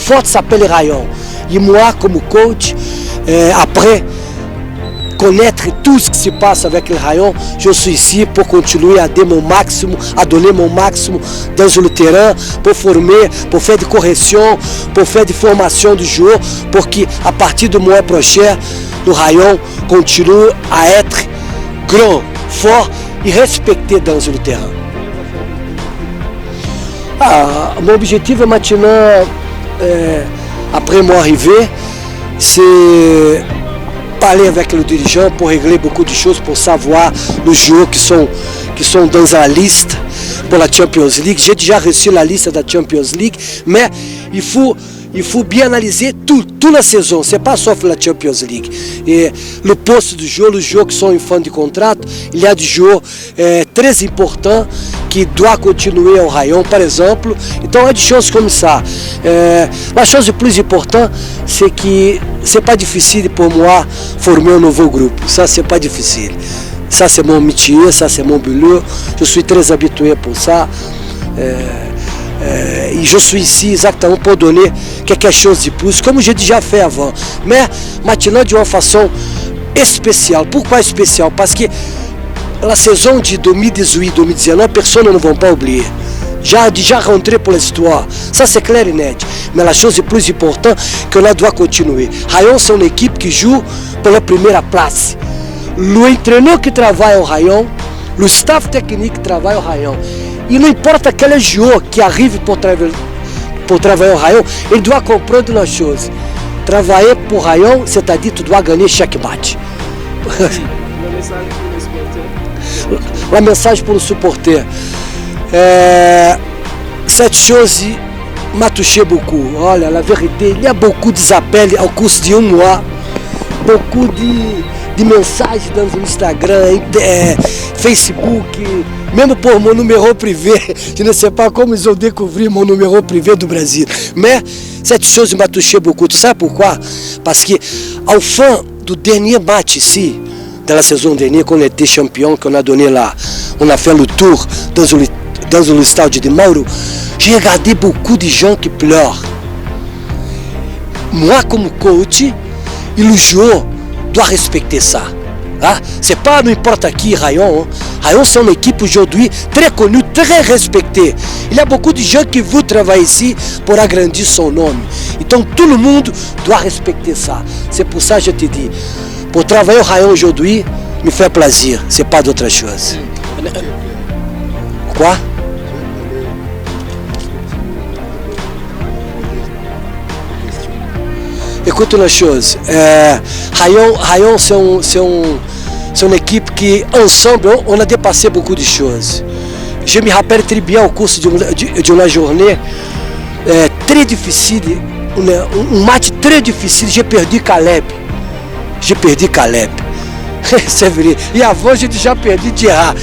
forte s'appelle Rayon. Et moi, comme coach, après connaître tout ce qui se passe avec le Rayon, je suis ici pour continuer à donner mon maximum dans le terrain, pour former, pour faire des corrections, pour faire des formations du jour, pour qu'à partir du mois prochain, le Rayon continue à être grand, fort et respecté dans le terrain. Mon objectif maintenant, après mon arrivée, c'est parler avec le dirigeant pour régler beaucoup de choses, pour savoir les joueurs qui sont dans la liste pour la Champions League. J'ai déjà reçu la liste de la Champions League, mais il faut bien analyser toute la saison, c'est pas sauf la Champions League. Et le poste du joueur, les joueurs qui sont en fin de contrat, il y a des joueurs très importants qui doivent continuer au Rayon, par exemple. Então, il y a des choses comme ça. La chose la plus importante, c'est que c'est pas difficile pour moi former un nouveau groupe. Ça, c'est pas difficile. Ça, c'est mon métier, ça, c'est mon boulot. Je suis très habitué pour ça. Et je suis ici exactement pour donner quelque chose de plus, comme j'ai déjà fait avant. Mais maintenant, de une façon spéciale. Pourquoi spéciale? Parce que la saison de 2018-2019, personne ne va pas oublier. J'ai déjà rentré pour l'histoire. Ça, c'est clair et net. Mais la chose la plus importante, que l'on doit continuer. Rayon, c'est une équipe qui joue pour la première place. L'entraîneur qui travaille au Rayon, le staff technique qui travaille au Rayon, e não importa quel joueur qui arrive pour travailler au Rayon, il doit comprendre une chose. Travailler pour Rayon, c'est-à-dire que tu dois gagner chaque match. La message pour le supporter. Cette chose m'a touché beaucoup. Olha, la vérité, il y a beaucoup d'appels au cours de mois, beaucoup de mensagens dans Instagram, Facebook, même pour mon numéro privé. Je ne sais pas comment ils ont découvert mon numéro privé du Brésil. Mais cette chose m'a touché beaucoup. Tu sais pourquoi? Parce qu'au fin du dernier match ici, dans la saison dernière, quand on était champion, qu'on a donné là, on a fait le tour dans le stade de Mauro, j'ai regardé beaucoup de gens qui pleurent. Moi, comme coach, et le joueur doit respecter ça. Hein? C'est pas n'importe qui Rayon. Rayon, c'est une équipe aujourd'hui très connue, très respectée. Il y a beaucoup de gens qui veulent travailler ici pour agrandir son nom. Donc tout le monde doit respecter ça. C'est pour ça que je te dis, pour travailler au Rayon aujourd'hui, me fait plaisir. C'est pas d'autre chose. Quoi? Écoute une chose, Rayon c'est une équipe qui, ensemble, on a dépassé beaucoup de choses. Je me rappelle très bien au cours d'une journée très difficile, un match très difficile, j'ai perdu Caleb. C'est vrai. Et avant, j'ai déjà perdu Dira.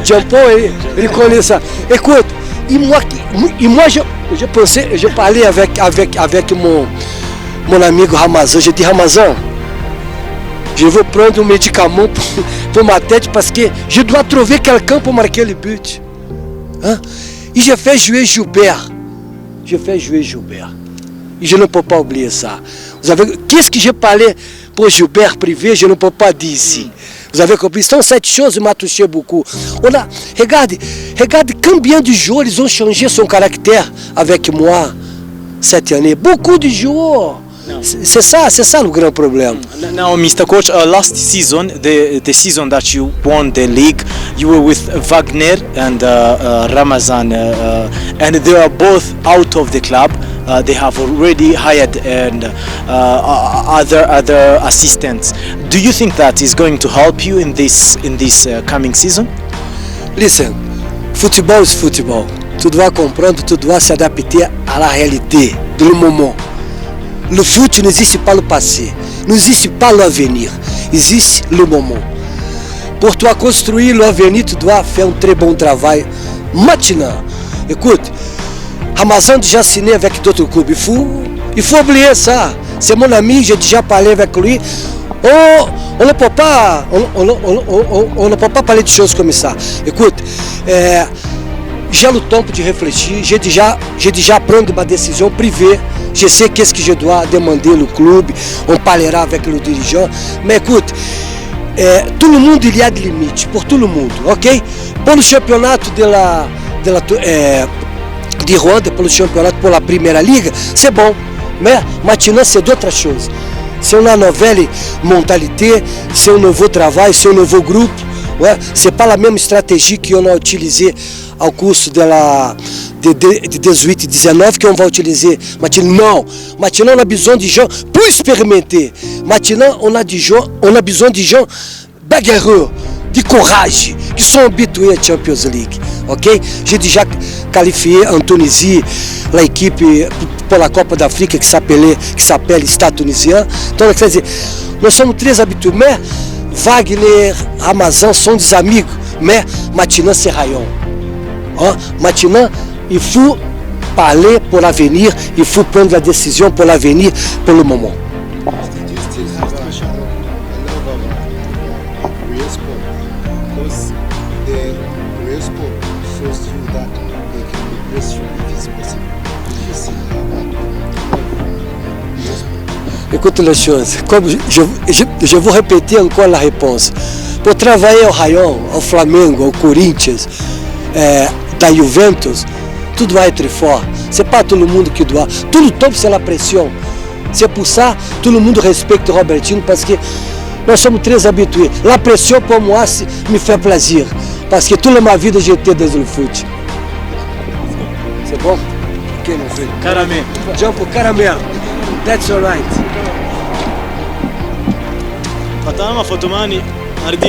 Jean-Paul, il connaît ça. Écoute, et moi je parlais avec mon ami Ramazan. J'ai dit, Ramazan, je veux prendre un médicament pour ma tête parce que je dois trouver quelqu'un pour marquer le but. Hein? Et j'ai fait jouer Gilbert. Et je ne peux pas oublier ça. Qu'est-ce que j'ai parlé pour Gilbert privé, je ne peux pas dire ici. Vous avez compris? Então, cette chose m'a touché beaucoup. Regarde combien de joueurs ils ont changé son caractère avec moi cette année. Beaucoup de joueurs. C'est ça le grand problème. Now, Mr. Coach, last season, the season that you won the league, you were with Wagner and Ramazan, and they are both out of the club. They have already hired and other assistants. Do you think that is going to help you in this coming season? Listen, football is football. Tu dois comprendre, tu dois s'adapter à la réalité du moment. Le foot n'existe pas le passé, n'existe pas l'avenir, existe le moment. Pour toi construire l'avenir, tu dois faire un très bon travail maintenant. Écoute, Ramazan déjà signé avec d'autres clubs, il faut oublier ça. C'est mon ami, j'ai déjà parlé avec lui. On ne peut pas parler de choses comme ça. Écoute, j'ai le temps de réfléchir, j'ai déjà pris ma décision privée. je sais qu'est-ce que je dois demander au clube, on parlera avec le dirigeant. Mais écoute, tout le monde, il y a des limites, pour tout le monde, ok? Pour le championnat de Rwanda, pour le championnat, pour la Première Ligue, c'est bon. Mais maintenant, c'est d'autres choses. C'est une nouvelle mentalité, c'est un nouveau travail, c'est un nouveau groupe. Ouais? C'est pas la même stratégie qu'on a utilisée au cours de 18 et 19 qu'on va utiliser. Maintenant, non. Maintenant, on a besoin de gens pour expérimenter. Maintenant, on a besoin de gens bagarreux, de courage, qui sont habitués à Champions League. Ok? J'ai déjà qualifié en Tunisie l'équipe pour la Copa d'Afrique qui s'appelle Stade Tunisien. Donc, quer dizer, nós somos 3 habitués, mais Wagner, Ramazan sont des amigos, mais maintenant c'est Rayon. Hein? Maintenant, il faut parler pour l'avenir, il faut prendre la décision pour l'avenir, pour le moment. Écoute les choses, comme je vou répéter encore la réponse. Pour travailler au Rayon, ao Flamengo, ao Corinthians, da Juventus, tudo vai être fort. C'est pas tout le monde qui doit. Tout le temps c'est la pression. C'est pour ça tout le monde respecte Robertinho parce que nós somos 3 habitués. La pression pour moi me fait plaisir parce que toute ma vida j'étais dans le foot. C'est bon? Ok, mon filho. Caramel. Jump caramel. That's all right. Fatama Fotomani Ardi.